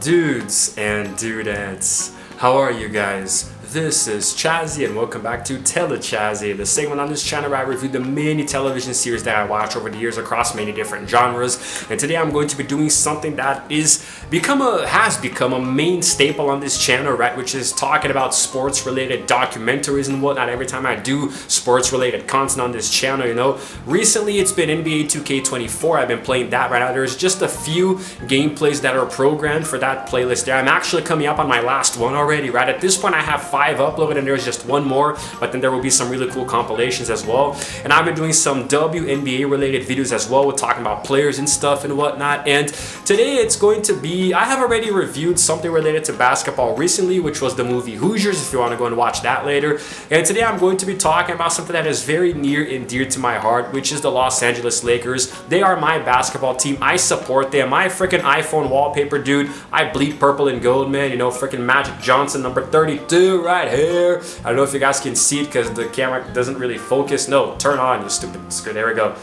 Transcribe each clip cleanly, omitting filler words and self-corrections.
Dudes and dudettes, how are you guys? This is Chazzy and welcome back to Telechazzy, the segment on this channel where I review the many television series that I watch over the years across many different genres. And today I'm going to be doing something that has become a main staple on this channel, right? Which is talking about sports related documentaries and whatnot. Every time I do sports related content on this channel, you know. Recently it's been NBA 2K24. I've been playing that right now. There's just a few gameplays that are programmed for that playlist there. I'm actually coming up on my last one already, right? At this point I have 5 uploaded and there's just one more, but then there will be some really cool compilations as well. And I've been doing some WNBA related videos as well, with talking about players and stuff and whatnot. And today it's going to be, I have already reviewed something related to basketball recently, which was the movie Hoosiers, if you want to go and watch that later. And today I'm going to be talking about something that is very near and dear to my heart, which is the Los Angeles Lakers. They are my basketball team. I support them. My freaking iPhone wallpaper, dude, I bleed purple and gold, man. You know, freaking Magic Johnson, number 32, right here. I don't know if you guys can see it because the camera doesn't really focus. No, turn on, you stupid screw. There we go.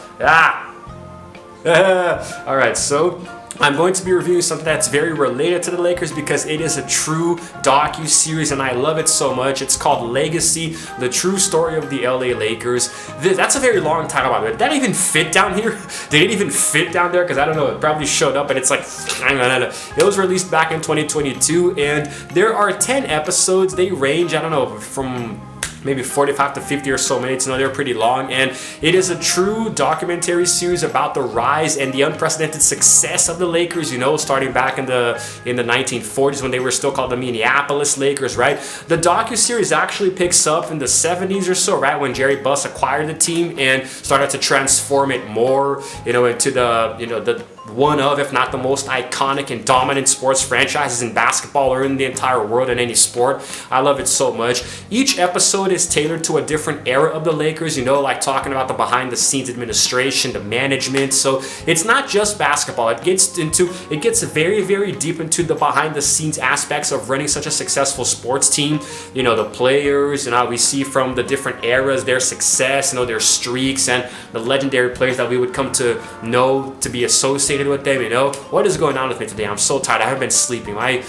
All right, so I'm going to be reviewing something that's very related to the Lakers because it is a true docu-series and I love it so much. It's called Legacy, the true story of the LA Lakers. That's a very long time about it. Did that even fit down here? Did it even fit down there? Because I don't know, it probably showed up and it's like, it was released back in 2022 and there are 10 episodes. They range, I don't know, from maybe 45 to 50 or so minutes. No, they're pretty long, and it is a true documentary series about the rise and the unprecedented success of the Lakers, you know, starting back in the 1940s when they were still called the Minneapolis Lakers, right? The docu-series actually picks up in the 70s or so, right, when Jerry Buss acquired the team and started to transform it more, you know, into the, you know, the one of, if not the most iconic and dominant sports franchises in basketball or in the entire world in any sport. I love it so much. Each episode is tailored to a different era of the Lakers, you know, like talking about the behind the scenes administration, the management. So it's not just basketball. It gets very, very deep into the behind the scenes aspects of running such a successful sports team. You know, the players, you know, we see from the different eras, their success, you know, their streaks and the legendary players that we would come to know, to be associated with them, you know. What is going on with me today? I'm so tired. I haven't been sleeping. My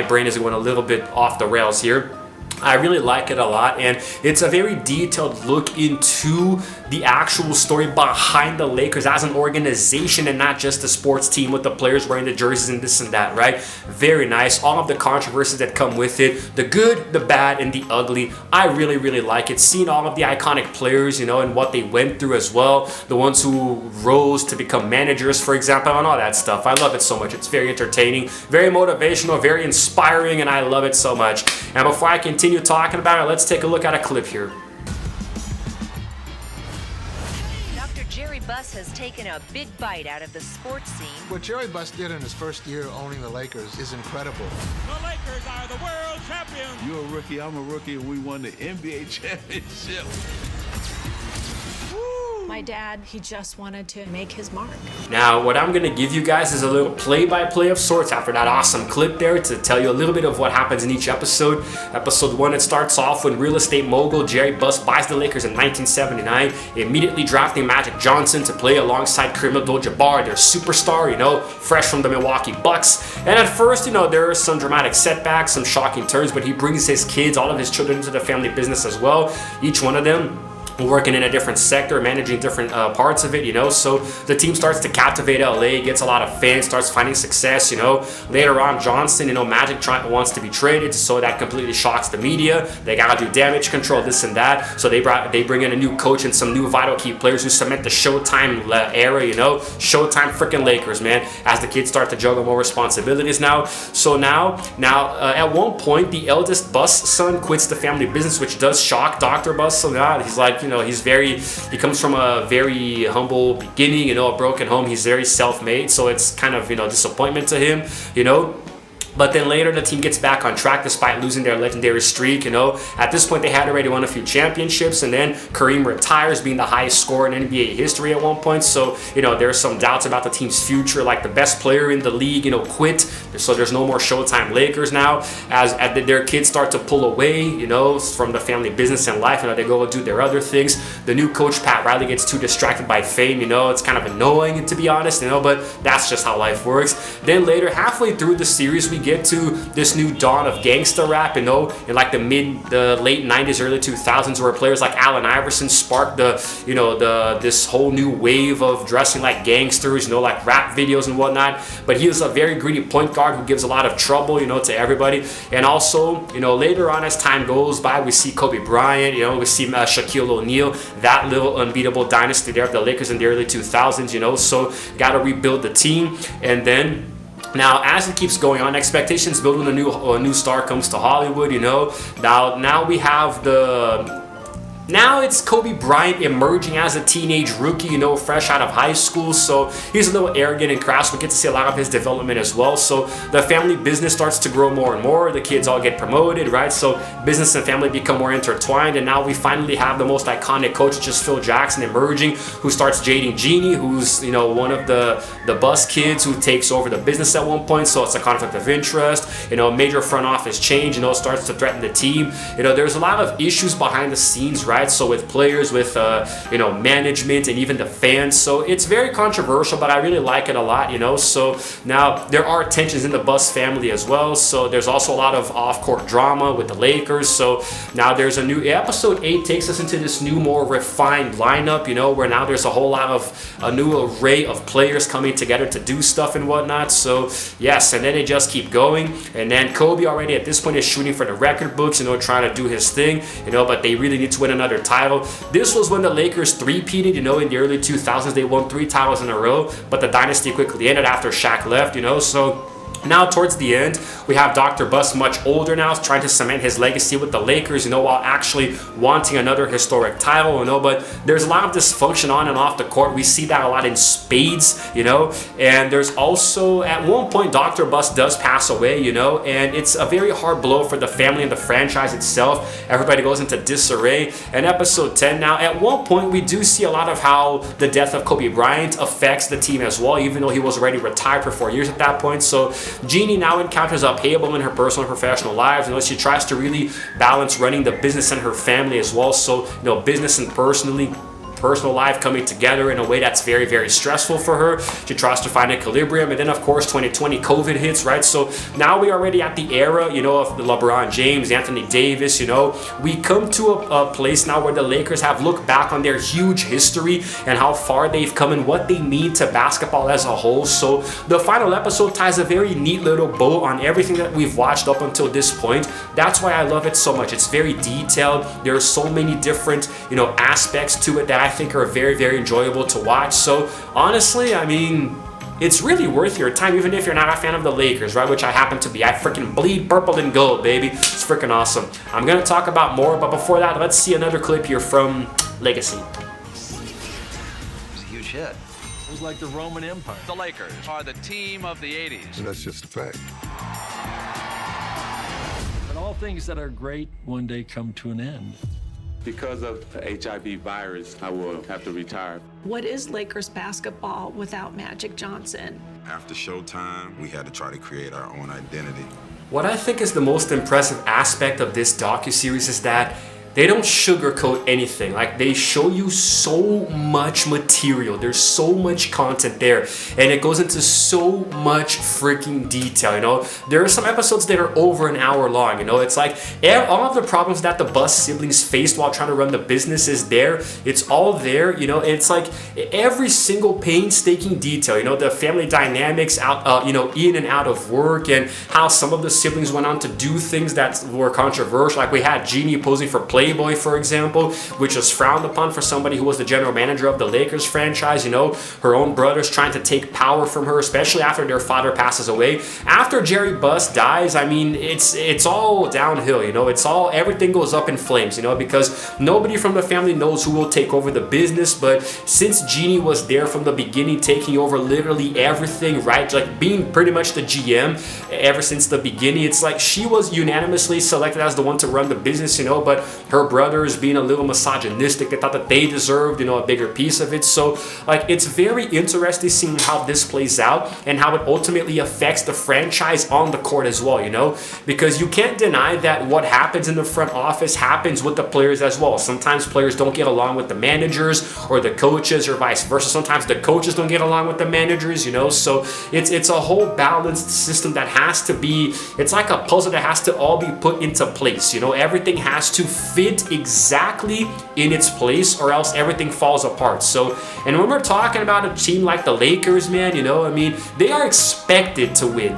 brain is going a little bit off the rails here. I really like it a lot, and it's a very detailed look into the actual story behind the Lakers as an organization and not just a sports team with the players wearing the jerseys and this and that, right? Very nice. All of the controversies that come with it, the good, the bad, and the ugly. I really, really like it. Seeing all of the iconic players, you know, and what they went through as well. The ones who rose to become managers, for example, and all that stuff. I love it so much. It's very entertaining, very motivational, very inspiring, and I love it so much. And before I continue talking about it, let's take a look at a clip here. Jerry Buss has taken a big bite out of the sports scene. What Jerry Buss did in his first year owning the Lakers is incredible. The Lakers are the world champions. You're a rookie, I'm a rookie, and we won the NBA championship. My dad, he just wanted to make his mark. Now, what I'm going to give you guys is a little play-by-play of sorts after that awesome clip there to tell you a little bit of what happens in each episode. Episode 1, it starts off when real estate mogul Jerry Buss buys the Lakers in 1979, immediately drafting Magic Johnson to play alongside Kareem Abdul-Jabbar, their superstar, you know, fresh from the Milwaukee Bucks. And at first, you know, there are some dramatic setbacks, some shocking turns, but he brings his kids, all of his children, into the family business as well. Each one of them working in a different sector, managing different parts of it, you know. So the team starts to captivate LA, gets a lot of fans, starts finding success, you know. Later on, Johnson, you know, Magic wants to be traded, so that completely shocks the media. They gotta do damage control, this and that. So they bring in a new coach and some new vital key players who cement the Showtime era, you know. Showtime freaking Lakers, man, as the kids start to juggle more responsibilities now. So now, at one point, the eldest Buss son quits the family business, which does shock Dr. Buss. So now he's like, you know, he comes from a very humble beginning, you know, a broken home. He's very self-made, so it's kind of, you know, disappointment to him, you know. But then later the team gets back on track despite losing their legendary streak, you know. At this point they had already won a few championships, and then Kareem retires, being the highest scorer in NBA history at one point. So, you know, there's some doubts about the team's future. Like the best player in the league, you know, quit. So there's no more Showtime Lakers now. As their kids start to pull away, you know, from the family business and life, you know, they go do their other things. The new coach, Pat Riley, gets too distracted by fame, you know. It's kind of annoying, to be honest, you know, but that's just how life works. Then later, halfway through the series, we get to this new dawn of gangsta rap, you know, in like the late 90s, early 2000s, where players like Allen Iverson sparked this whole new wave of dressing like gangsters, you know, like rap videos and whatnot. But he was a very greedy point guard who gives a lot of trouble, you know, to everybody. And also, you know, later on as time goes by, we see Kobe Bryant, you know, we see Shaquille O'Neal, that little unbeatable dynasty there of the Lakers in the early 2000s, you know. So got to rebuild the team. And then now, as it keeps going on, expectations build when a new star comes to Hollywood, you know. Now we have now it's Kobe Bryant emerging as a teenage rookie, you know, fresh out of high school. So he's a little arrogant and crass. We get to see a lot of his development as well. So the family business starts to grow more and more. The kids all get promoted, right? So business and family become more intertwined. And now we finally have the most iconic coach, which is Phil Jackson, emerging, who starts dating Jeannie, who's, you know, one of the bus kids who takes over the business at one point. So it's a conflict of interest. You know, major front office change, you know, starts to threaten the team. You know, there's a lot of issues behind the scenes, right? So with players, with you know, management, and even the fans. So it's very controversial, but I really like it a lot, you know. So now there are tensions in the Buss family as well. So there's also a lot of off-court drama with the Lakers. So now there's a new episode 8 takes us into this new, more refined lineup, you know, where now there's a whole lot of a new array of players coming together to do stuff and whatnot. So yes, and then they just keep going. And then Kobe already at this point is shooting for the record books, you know, trying to do his thing, you know, but they really need to win another title. This was when the Lakers three-peated, you know, in the early 2000s. They won 3 titles in a row, but the dynasty quickly ended after Shaq left, you know. So now towards the end, we have Dr. Buss, much older now, trying to cement his legacy with the Lakers, you know, while actually wanting another historic title, you know. But there's a lot of dysfunction on and off the court. We see that a lot in spades, you know. And there's also, at one point, Dr. Buss does pass away, you know, and it's a very hard blow for the family and the franchise itself. Everybody goes into disarray. And episode 10 now, at one point, we do see a lot of how the death of Kobe Bryant affects the team as well, even though he was already retired for 4 years at that point. So Jeannie now encounters a payable in her personal and professional lives. You know, she tries to really balance running the business and her family as well. So, you know, business and personal life coming together in a way that's very, very stressful for her. She tries to find equilibrium, and then of course 2020 COVID hits, right? So now we're already at the era, you know, of the LeBron James, Anthony Davis, you know. We come to a place now where the Lakers have looked back on their huge history and how far they've come and what they mean to basketball as a whole. So the final episode ties a very neat little bow on everything that we've watched up until this point. That's why I love it so much. It's very detailed. There are so many different, you know, aspects to it that I think are very, very enjoyable to watch. So honestly, I mean, it's really worth your time, even if you're not a fan of the Lakers, right? Which I happen to be. I freaking bleed purple and gold, baby. It's freaking awesome. I'm gonna talk about more, but before that, let's see another clip here from Legacy. It was a huge hit. It was like the Roman Empire. The Lakers are the team of the 80s. And that's just a fact. But all things that are great one day come to an end. Because of the HIV virus, I will have to retire. What is Lakers basketball without Magic Johnson? After Showtime, we had to try to create our own identity. What I think is the most impressive aspect of this docuseries is that they don't sugarcoat anything. Like, they show you so much material. There's so much content there, and it goes into so much freaking detail, you know. There are some episodes that are over an hour long, you know. It's like all of the problems that the Buss siblings faced while trying to run the business is there. It's all there, you know. It's like every single painstaking detail, you know, the family dynamics out, you know, in and out of work, and how some of the siblings went on to do things that were controversial. Like, we had Jeannie posing for Playboy playboy, for example, which was frowned upon for somebody who was the general manager of the Lakers franchise. You know, her own brother's trying to take power from her, especially after their father passes away. After Jerry Buss dies, I mean, it's all downhill, you know, everything goes up in flames, you know, because nobody from the family knows who will take over the business. But since Jeannie was there from the beginning, taking over literally everything, right, like being pretty much the GM ever since the beginning, it's like she was unanimously selected as the one to run the business, you know, but her brothers being a little misogynistic, they thought that they deserved, you know, a bigger piece of it. So like, it's very interesting seeing how this plays out and how it ultimately affects the franchise on the court as well, you know, because you can't deny that what happens in the front office happens with the players as well. Sometimes players don't get along with the managers or the coaches, or vice versa. Sometimes the coaches don't get along with the managers, you know, so it's a whole balanced system that has to be, it's like a puzzle that has to all be put into place, you know, everything has to fit exactly in its place or else everything falls apart. So, and when we're talking about a team like the Lakers, man, you know, I mean, they are expected to win,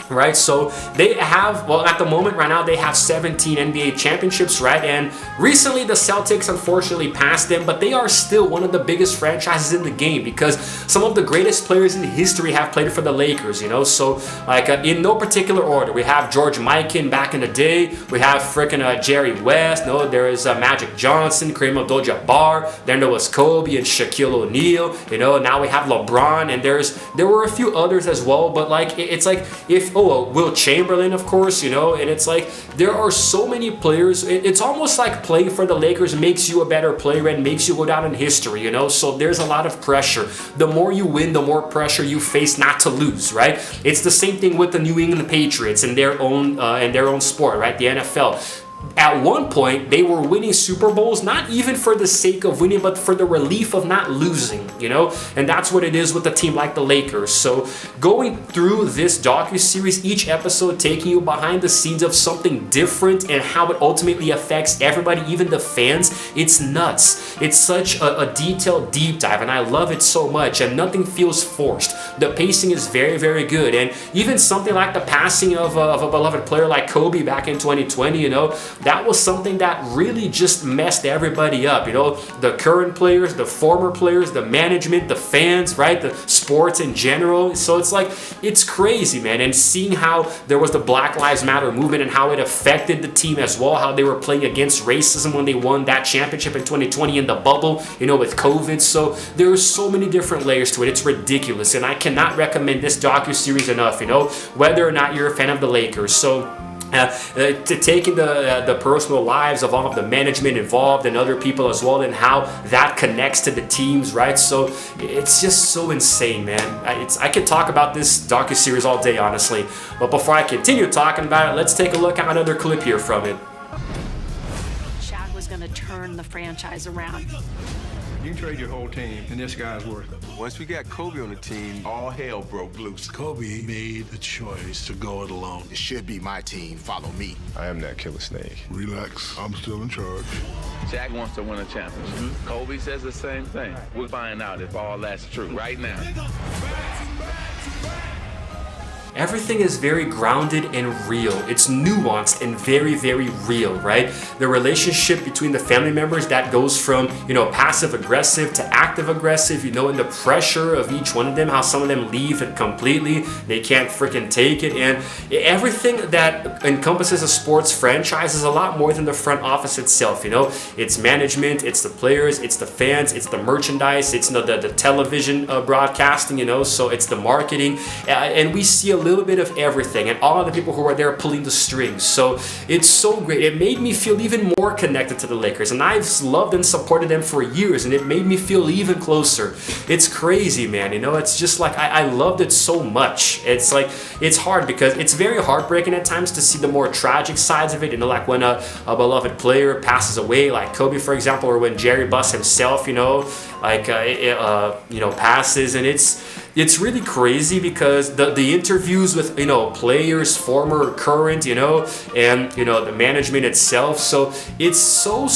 right? So they have, well, at the moment right now, they have 17 NBA championships, right? And recently the Celtics unfortunately passed them, but they are still one of the biggest franchises in the game because some of the greatest players in history have played for the Lakers, you know? So like in no particular order, we have George Mikan back in the day, we have freaking Jerry West, no, there is Magic Johnson, Kareem Abdul-Jabbar, then there was Kobe and Shaquille O'Neal, you know, now we have LeBron, and there were a few others as well, but like, it's like, if, Will Chamberlain, of course, you know, and it's like there are so many players. It's almost like playing for the Lakers makes you a better player and makes you go down in history, you know, so there's a lot of pressure. The more you win, the more pressure you face not to lose, right? It's the same thing with the New England Patriots in their own sport, right? The NFL. At one point, they were winning Super Bowls, not even for the sake of winning, but for the relief of not losing, you know? And that's what it is with a team like the Lakers. So going through this docuseries, each episode taking you behind the scenes of something different and how it ultimately affects everybody, even the fans, it's nuts. It's such a detailed deep dive, and I love it so much, and nothing feels forced. The pacing is very, very good. And even something like the passing of a beloved player like Kobe back in 2020, you know, that was something that really just messed everybody up, you know, the current players, the former players, the management, the fans, right, the sports in general. So it's like, it's crazy, man. And seeing how there was the Black Lives Matter movement and how it affected the team as well, how they were playing against racism when they won that championship in 2020 in the bubble, you know, with COVID. So there's so many different layers to it. It's ridiculous, and I cannot recommend this docuseries enough, you know, whether or not you're a fan of the Lakers. So to taking the personal lives of all of the management involved and other people as well, and how that connects to the teams, right? So it's just so insane, man. I could talk about this docuseries all day, honestly. But before I continue talking about it, let's take a look at another clip here from it. Shaq was going to turn the franchise around. You can trade your whole team, and this guy's worth it. Once we got Kobe on the team, all hell broke loose. Kobe made the choice to go it alone. It should be my team. Follow me. I am that killer snake. Relax, I'm still in charge. Shaq wants to win a championship. Kobe says the same thing. We'll find out if all that's true right now. Everything is very grounded and real. It's nuanced and very, very real, right? The relationship between the family members that goes from, you know, passive aggressive to active aggressive, you know, and the pressure of each one of them, how some of them leave it completely. They can't freaking take it. And everything that encompasses a sports franchise is a lot more than the front office itself, you know? It's management, it's the players, it's the fans, it's the merchandise, it's, you know, the television broadcasting, you know, so it's the marketing. And we see a little bit of everything, and all of the people who are there pulling the strings. So it's so great. It made me feel even more connected to the Lakers, and I've loved and supported them for years, and it made me feel even closer. It's crazy, man. You know, it's just like I loved it so much. It's like, it's hard because it's very heartbreaking at times to see the more tragic sides of it, you know, like when a beloved player passes away, like Kobe, for example, or when Jerry Buss himself, you know, like you know, passes, and it's really crazy because the interviews with, you know, players, former, current, you know, and, you know, the management itself, so it's so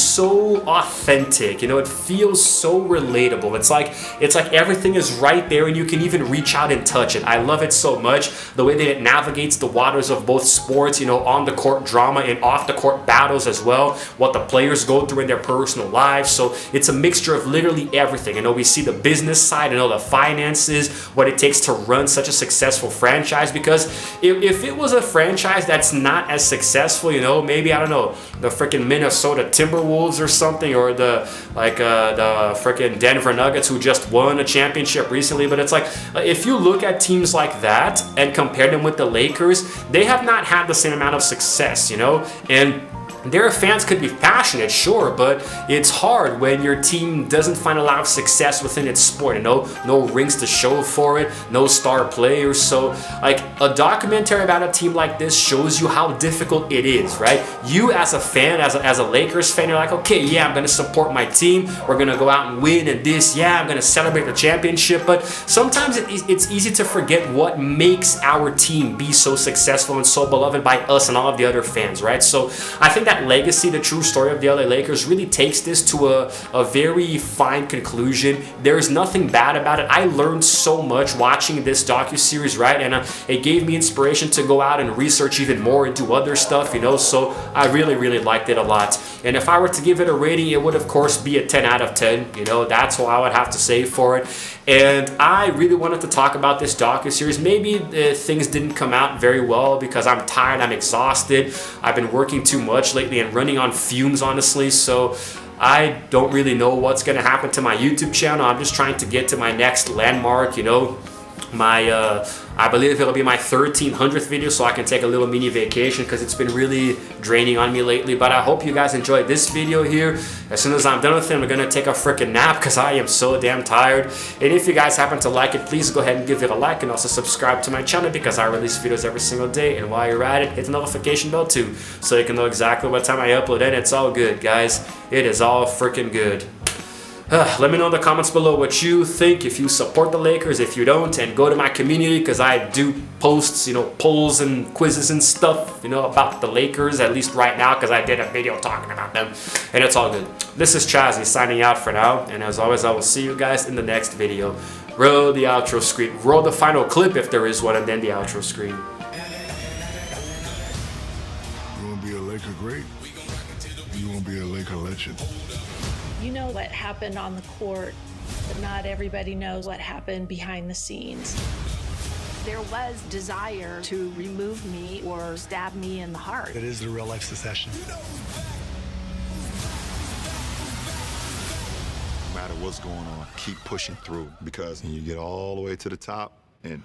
authentic, you know, it feels so relatable. It's like everything is right there and you can even reach out and touch it. I love it so much, the way that it navigates the waters of both sports, you know, on the court drama and off the court battles as well, what the players go through in their personal lives. So it's a mixture of literally everything. You know, we see the business side, you know, the finances, what it takes to run such a successful franchise, because if it was a franchise that's not as successful, you know, maybe, I don't know, the freaking Minnesota Timberwolves or something, or the freaking Denver Nuggets, who just won a championship recently. But it's like, if you look at teams like that and compare them with the Lakers, they have not had the same amount of success, you know, and their fans could be passionate, sure, but it's hard when your team doesn't find a lot of success within its sport, you know, no rings to show for it, no star players. So like, a documentary about a team like this shows you how difficult it is, right? You as a fan, as a Lakers fan, you're like, okay, yeah, I'm gonna support my team, we're gonna go out and win and this, yeah, I'm gonna celebrate the championship, but sometimes it's easy to forget what makes our team be so successful and so beloved by us and all of the other fans, right? So I think that legacy, the true story of the LA Lakers, really takes this to a very fine conclusion. There's nothing bad about it. I learned so much watching this docuseries, right? And it gave me inspiration to go out and research even more into other stuff, you know, so I really liked it a lot. And if I were to give it a rating, it would of course be a 10 out of 10, you know, that's what I would have to say for it. And I really wanted to talk about this docuseries. Maybe things didn't come out very well because I'm tired, I'm exhausted, I've been working too much lately and running on fumes, honestly, so I don't really know what's gonna happen to my YouTube channel. I'm just trying to get to my next landmark, you know, my I believe it'll be my 1300th video, so I can take a little mini vacation because it's been really draining on me lately. But I hope you guys enjoyed this video here. As soon as I'm done with it, I'm gonna take a freaking nap because I am so damn tired. And if you guys happen to like it, please go ahead and give it a like and also subscribe to my channel because I release videos every single day. And while you're at it, hit the notification bell too, so you can know exactly what time I upload. And it's all good, guys. It is all freaking good. Let me know in the comments below what you think, if you support the Lakers, if you don't, and go to my community because I do posts, you know, polls and quizzes and stuff, you know, about the Lakers, at least right now, because I did a video talking about them, and it's all good. This is Chazzy signing out for now, and as always, I will see you guys in the next video. Roll the outro screen, roll the final clip if there is one, and then the outro screen. You want to be a Laker great? You want to be a Laker legend? You know what happened on the court, but not everybody knows what happened behind the scenes. There was desire to remove me or stab me in the heart. It is the real life secession. No matter what's going on, keep pushing through, because when you get all the way to the top and